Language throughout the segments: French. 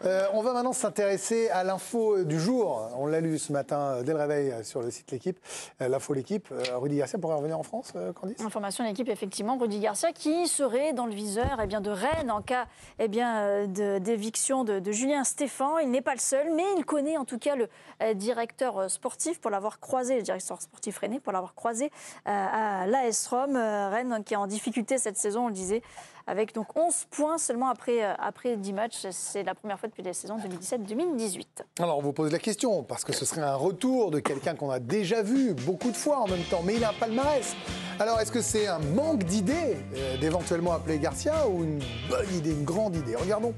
On va maintenant s'intéresser à l'info du jour. On l'a lu ce matin dès le réveil sur le site L'Équipe. L'info L'équipe. Rudy Garcia pourrait revenir en France, Candice ? Information de l'Équipe, effectivement. Rudy Garcia qui serait dans le viseur de Rennes en cas d'éviction de Julien Stéphan. Il n'est pas le seul, mais il connaît en tout cas le directeur sportif pour l'avoir croisé, le directeur sportif rennais pour l'avoir croisé à l'AS Rome. Rennes qui est en difficulté cette saison, on le disait, avec donc 11 points seulement après 10 matchs. C'est la première fois depuis la saison 2017-2018. Alors on vous pose la question, parce que ce serait un retour de quelqu'un qu'on a déjà vu beaucoup de fois en même temps, mais il a un palmarès. Alors est-ce que c'est un manque d'idées d'éventuellement appeler Garcia ou une bonne idée, une grande idée? Regardons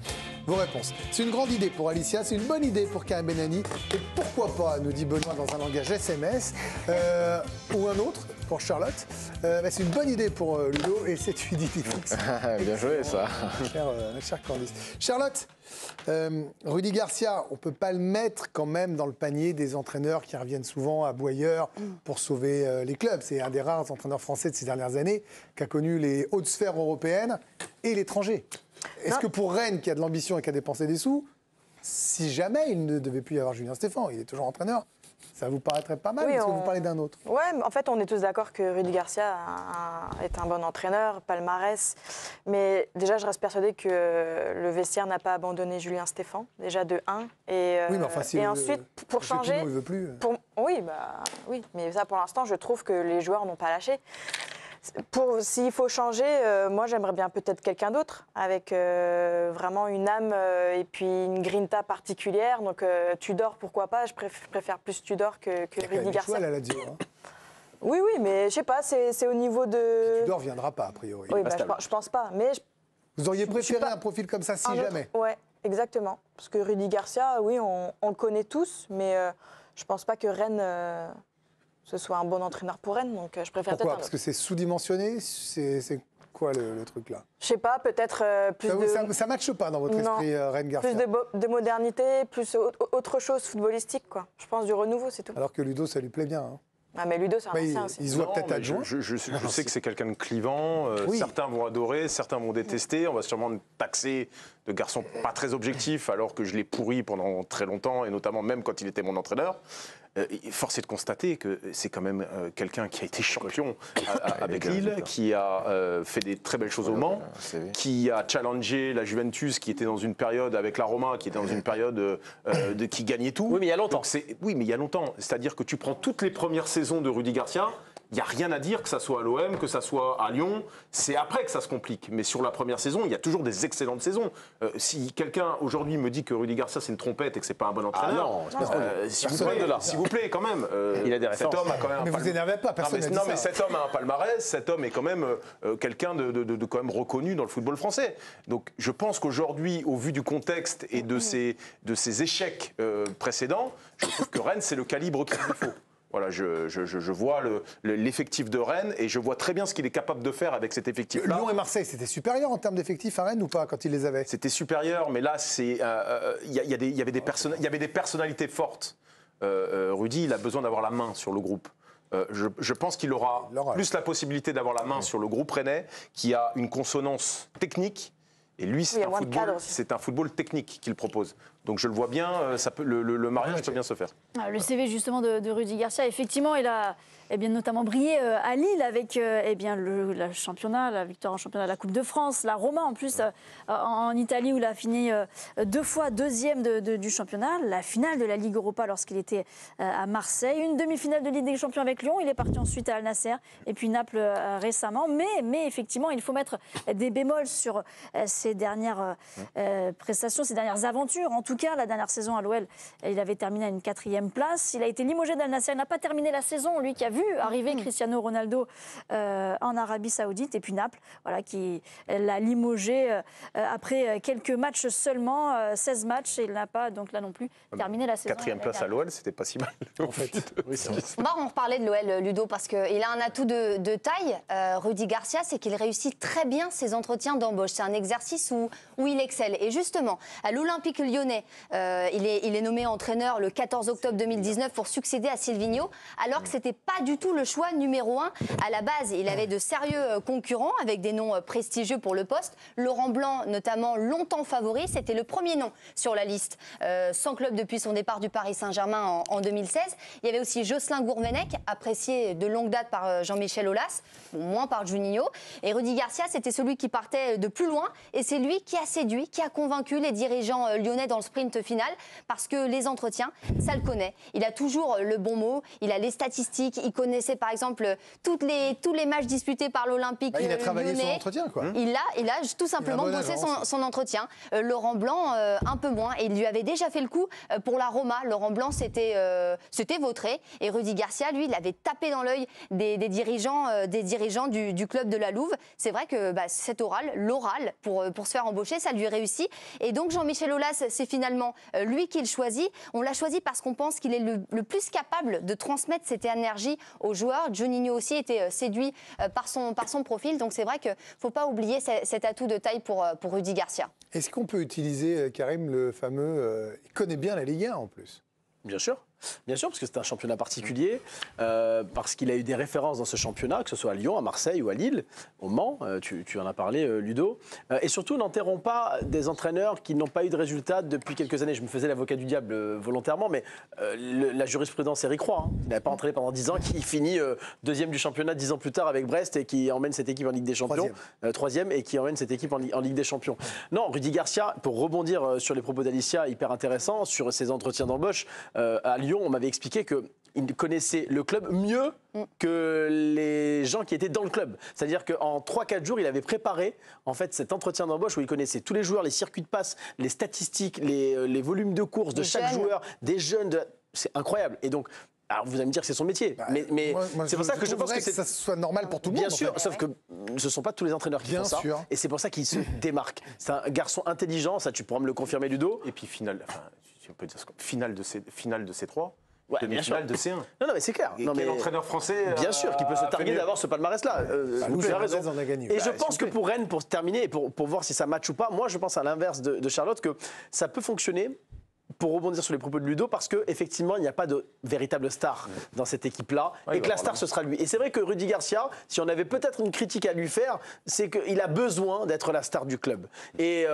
vos réponses. C'est une grande idée pour Alicia, c'est une bonne idée pour Karim Benani, et pourquoi pas, nous dit Benoît dans un langage SMS, ou un autre pour Charlotte. C'est une bonne idée pour Ludo et c'est une idée fixe. Bien joué ça. Cher Candice. Charlotte, Rudy Garcia, on ne peut pas le mettre quand même dans le panier des entraîneurs qui reviennent souvent à Boyeur pour sauver les clubs. C'est un des rares entraîneurs français de ces dernières années qui a connu les hautes sphères européennes et l'étranger. Est-ce que pour Rennes, qui a de l'ambition et qui a dépensé des sous, si jamais il ne devait plus y avoir Julien Stéphan, il est toujours entraîneur, ça vous paraîtrait pas mal? Oui, Est-ce que vous parlez d'un autre? Ouais, en fait, on est tous d'accord que Rudy Garcia est un bon entraîneur, palmarès. Mais déjà, je reste persuadée que le vestiaire n'a pas abandonné Julien Stéphan, déjà de 1. Et, oui, mais enfin, si et ensuite, pour changer... il veut plus. Oui, mais ça, pour l'instant, je trouve que les joueurs n'ont pas lâché. S'il faut changer, moi j'aimerais bien peut-être quelqu'un d'autre avec vraiment une âme et puis une grinta particulière. Donc Tudor, pourquoi pas? Je préfère plus Tudor que Rudy Garcia. Elle a dit, hein. Oui, mais je sais pas, c'est au niveau de... Tudor viendra pas, a priori. Oui, je pense pas. Mais vous auriez préféré un profil comme ça si jamais? Oui, exactement. Parce que Rudy Garcia, oui, on le connaît tous, mais je pense pas que Rennes... ce soit un bon entraîneur pour Rennes, donc je préfère Pourquoi? peut-être... Parce que c'est sous-dimensionné? C'est quoi le truc là? Je sais pas, peut-être plus de... Ça ne matche pas dans votre esprit, Rennes-Garcia? Plus de modernité, plus autre chose footballistique, quoi. Je pense du renouveau, c'est tout. Alors que Ludo, ça lui plaît bien. Hein. Ah, mais Ludo, c'est un ancien aussi. Il se voit peut-être adjoint. Je sais que c'est quelqu'un de clivant. Oui. Certains vont adorer, certains vont détester. On va sûrement me taxer de garçon pas très objectif, alors que je l'ai pourri pendant très longtemps, et notamment même quand il était mon entraîneur. Force est de constater que c'est quand même quelqu'un qui a été champion avec Lille, qui a fait des très belles choses au Mans, qui a challengé la Juventus, qui était dans une période avec la Roma, qui était dans une période qui gagnait tout. Oui, mais il y a longtemps. Oui, mais il y a longtemps. C'est-à-dire que tu prends toutes les premières saisons de Rudy Garcia, il n'y a rien à dire, que ça soit à l'OM, que ça soit à Lyon. C'est après que ça se complique. Mais sur la première saison, il y a toujours des excellentes saisons. Si quelqu'un aujourd'hui me dit que Rudy Garcia c'est une trompette et que c'est pas un bon entraîneur, s'il vous plaît, quand même. Il a des références. Cet homme a quand même. Mais vous énervez pas, personne n'a dit ça. Mais cet homme a un palmarès. Cet homme est quand même quelqu'un de quand même reconnu dans le football français. Donc je pense qu'aujourd'hui, au vu du contexte et de ses échecs précédents, je trouve que Rennes c'est le calibre qu'il lui faut. Voilà, je vois l'effectif de Rennes et je vois très bien ce qu'il est capable de faire avec cet effectif-là. Lyon et Marseille, c'était supérieur en termes d'effectifs à Rennes ou pas quand ils les avaient? C'était supérieur, mais là, il y avait des personnalités fortes. Rudy, il a besoin d'avoir la main sur le groupe. Je pense qu'il aura plus la possibilité d'avoir la main sur le groupe rennais, qui a une consonance technique. Et lui, c'est un football technique qu'il propose. Donc je le vois bien, le mariage peut bien se faire. Le CV justement de Rudy Garcia, effectivement, il a notamment brillé à Lille avec le championnat, la victoire en championnat de la Coupe de France, la Roma en plus en Italie où il a fini 2 fois deuxième du championnat, la finale de la Ligue Europa lorsqu'il était à Marseille, une demi-finale de Ligue des Champions avec Lyon, il est parti ensuite à Al Nasser et puis Naples récemment. Mais effectivement, il faut mettre des bémols sur ses dernières prestations, ses dernières aventures. En tout cas, la dernière saison à l'OL, il avait terminé à une 4e place. Il a été limogé d'Al Nasser. Il n'a pas terminé la saison, lui qui a vu arriver Cristiano Ronaldo en Arabie Saoudite. Et puis Naples, voilà, qui l'a limogé après quelques matchs seulement, 16 matchs. Et il n'a pas, donc là non plus, terminé la saison. 4e place à l'OL, c'était pas si mal. En fait. On va en reparler de l'OL, Ludo, parce qu'il a un atout de taille. Rudy Garcia, c'est qu'il réussit très bien ses entretiens d'embauche. C'est un exercice exercices où il excelle. Et justement, à l'Olympique lyonnais, il est nommé entraîneur le 14 octobre 2019 pour succéder à Silvinho, alors que ce n'était pas du tout le choix numéro 1. À la base, il avait de sérieux concurrents avec des noms prestigieux pour le poste. Laurent Blanc, notamment, longtemps favori, c'était le premier nom sur la liste. Sans club depuis son départ du Paris Saint-Germain en 2016. Il y avait aussi Jocelyn Gourvenec, apprécié de longue date par Jean-Michel Aulas, moins par Juninho. Et Rudy Garcia, c'était celui qui partait de plus loin. Et c'est lui qui a séduit, qui a convaincu les dirigeants lyonnais dans le sprint final. Parce que les entretiens, ça le connaît. Il a toujours le bon mot, il a les statistiques, il connaissait par exemple tous les matchs disputés par l'Olympique lyonnais. Il a travaillé son entretien, quoi. Il a tout simplement bossé son entretien. Laurent Blanc, un peu moins. Et il lui avait déjà fait le coup pour la Roma. Laurent Blanc, c'était vautré. Et Rudy Garcia, lui, il avait tapé dans l'œil des dirigeants du club de la Louve. C'est vrai que cet l'oral, pour se faire embaucher, ça lui réussit. Et donc Jean-Michel Aulas, c'est finalement lui qui le choisit. On l'a choisi parce qu'on pense qu'il est le plus capable de transmettre cette énergie aux joueurs. Juninho aussi était séduit par son profil. Donc c'est vrai qu'il ne faut pas oublier cet atout de taille pour Rudy Garcia. Est-ce qu'on peut utiliser, Karim, le fameux... il connaît bien la Ligue 1 en plus. Bien sûr, parce que c'est un championnat particulier, parce qu'il a eu des références dans ce championnat, que ce soit à Lyon, à Marseille ou à Lille, au Mans, tu en as parlé, Ludo. Et surtout, n'enterrons pas des entraîneurs qui n'ont pas eu de résultats depuis quelques années. Je me faisais l'avocat du diable volontairement, mais la jurisprudence Eric Roy, il n'avait pas entraîné pendant 10 ans, qui finit deuxième du championnat 10 ans plus tard avec Brest et qui emmène cette équipe en Ligue des Champions. Troisième, et qui emmène cette équipe en Ligue des Champions. Non, Rudy Garcia, pour rebondir sur les propos d'Alicia, hyper intéressant, sur ses entretiens d'embauche, à Lyon, on m'avait expliqué qu'il connaissait le club mieux que les gens qui étaient dans le club. C'est-à-dire qu'en 3-4 jours, il avait préparé en fait, cet entretien d'embauche où il connaissait tous les joueurs, les circuits de passe, les statistiques, les volumes de course de chaque joueur, des jeunes. C'est incroyable. Et donc, alors vous allez me dire que c'est son métier, mais c'est pour ça que je pense que ça soit normal pour tout le monde. Bien sûr, sauf que ce ne sont pas tous les entraîneurs qui font ça. Et c'est pour ça qu'il se démarque. C'est un garçon intelligent, ça tu pourras me le confirmer, Ludo. Et puis finale de C3. Ouais, demi-finale de C1. Non, mais c'est clair. Quel entraîneur français bien sûr, qui peut se targuer d'avoir ce palmarès-là. Tu as raison. Et je pense que pour Rennes, pour terminer, et pour voir si ça match ou pas, moi je pense à l'inverse de Charlotte, que ça peut fonctionner. Pour rebondir sur les propos de Ludo, parce qu'effectivement, il n'y a pas de véritable star dans cette équipe-là, et que la star, ce sera lui. Et c'est vrai que Rudy Garcia, si on avait peut-être une critique à lui faire, c'est qu'il a besoin d'être la star du club. Et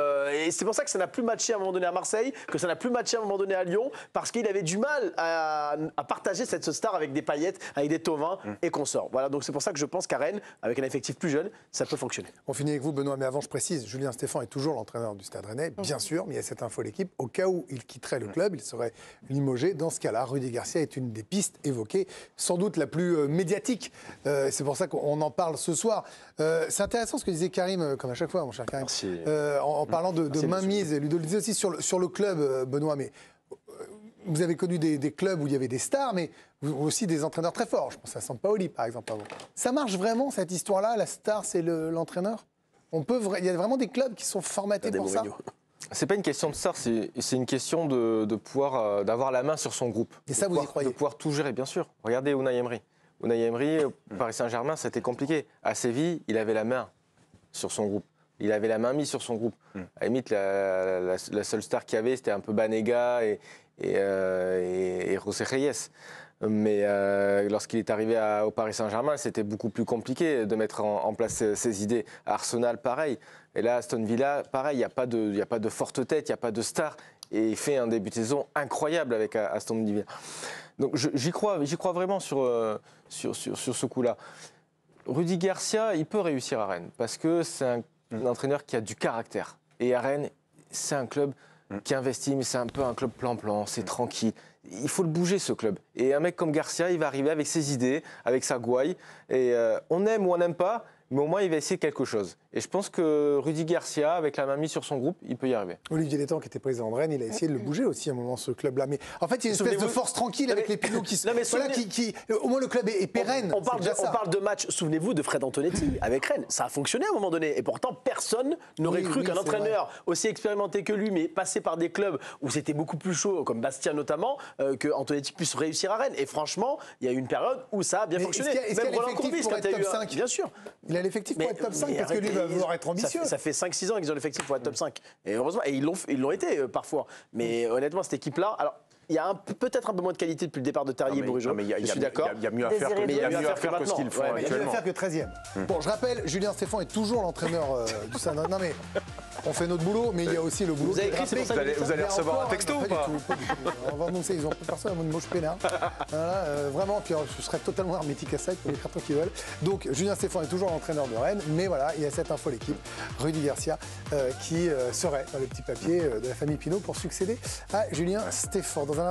c'est pour ça que ça n'a plus matché à un moment donné à Marseille, que ça n'a plus matché à un moment donné à Lyon, parce qu'il avait du mal à partager cette star avec des Payet, avec des Thauvin et consorts. Voilà, donc c'est pour ça que je pense qu'à Rennes, avec un effectif plus jeune, ça peut fonctionner. On finit avec vous, Benoît, mais avant, je précise, Julien Stéphan est toujours l'entraîneur du Stade Rennais, bien sûr, mais il y a cette info à l'équipe, au cas où il quitterait le club, il serait limogé. Dans ce cas-là, Rudy Garcia est une des pistes évoquées, sans doute la plus médiatique. C'est pour ça qu'on en parle ce soir. C'est intéressant ce que disait Karim, comme à chaque fois, mon cher Karim, en parlant de mainmise. Et Ludo le disait aussi sur le club, Benoît, mais vous avez connu des clubs où il y avait des stars, mais aussi des entraîneurs très forts. Je pense à Sampaoli, par exemple. Avant. Ça marche vraiment, cette histoire-là? La star, c'est l'entraîneur? Il y a vraiment des clubs qui sont formatés pour ça? C'est pas une question de star, c'est une question de pouvoir d'avoir la main sur son groupe. Et ça, vous y croyez? De pouvoir tout gérer, bien sûr. Regardez Unai Emery. Unai Emery, Paris Saint-Germain, c'était compliqué. À Séville, il avait la main sur son groupe. Il avait la main mise sur son groupe. À la limite, la seule star qu'il y avait, c'était un peu Banega et José Reyes. Mais lorsqu'il est arrivé au Paris Saint-Germain, c'était beaucoup plus compliqué de mettre en place ses idées. À Arsenal, pareil. Et là, Aston Villa, pareil, il n'y a pas de forte tête, il n'y a pas de star. Et il fait un début de saison incroyable avec Aston Villa. Donc j'y crois vraiment sur ce coup-là. Rudy Garcia, il peut réussir à Rennes parce que c'est un entraîneur qui a du caractère. Et à Rennes, c'est un club qui investit, mais c'est un peu un club plan-plan, c'est tranquille. Il faut le bouger, ce club. Et un mec comme Garcia, il va arriver avec ses idées, avec sa gouaille. Et on aime ou on n'aime pas, mais au moins, il va essayer quelque chose. Et je pense que Rudy Garcia, avec la main mise sur son groupe, il peut y arriver. Olivier Létang, qui était président de Rennes, il a essayé de le bouger aussi à un moment, ce club-là. Mais en fait, il y a une espèce de force tranquille avec les pilotes qui... au moins, le club est pérenne. On parle de match, souvenez-vous, de Fred Antonetti avec Rennes. Ça a fonctionné à un moment donné. Et pourtant, personne n'aurait cru qu'un entraîneur aussi expérimenté que lui, mais passé par des clubs où c'était beaucoup plus chaud, comme Bastia notamment, que Antonetti puisse réussir à Rennes. Et franchement, il y a eu une période où ça a bien fonctionné. Même Roland Courbis, quand il y a eu 5, bien sûr. Il a l'effectif pour être top 5 parce que lui va vouloir être ambitieux. Ça fait 5-6 ans qu'ils ont l'effectif pour être top 5. Et heureusement, et ils l'ont été parfois. Mais honnêtement, cette équipe-là. Alors, il y a peut-être un peu moins de qualité depuis le départ de Terrier et Bourigeaud. Je suis d'accord. Il y a mieux à faire que ce qu'ils font Il y a mieux à actuellement. faire que 13e. Bon, je rappelle, Julien Stéphan est toujours l'entraîneur du Stade. Non, mais on fait notre boulot, mais il y a aussi le boulot. Vous avez écrit, c'est pour ça que vous allez recevoir un texto ou pas? On va annoncer, ils ont personne à mon moche peinard. Voilà, vraiment, puis je serais totalement hermétique à ça pour les cartons qui veulent. Donc, Julien Stéphan est toujours l'entraîneur de Rennes, mais voilà, il y a cette info l'équipe, Rudy Garcia, qui serait dans le petit papier de la famille Pinault pour succéder à Julien Stéphan. Dans un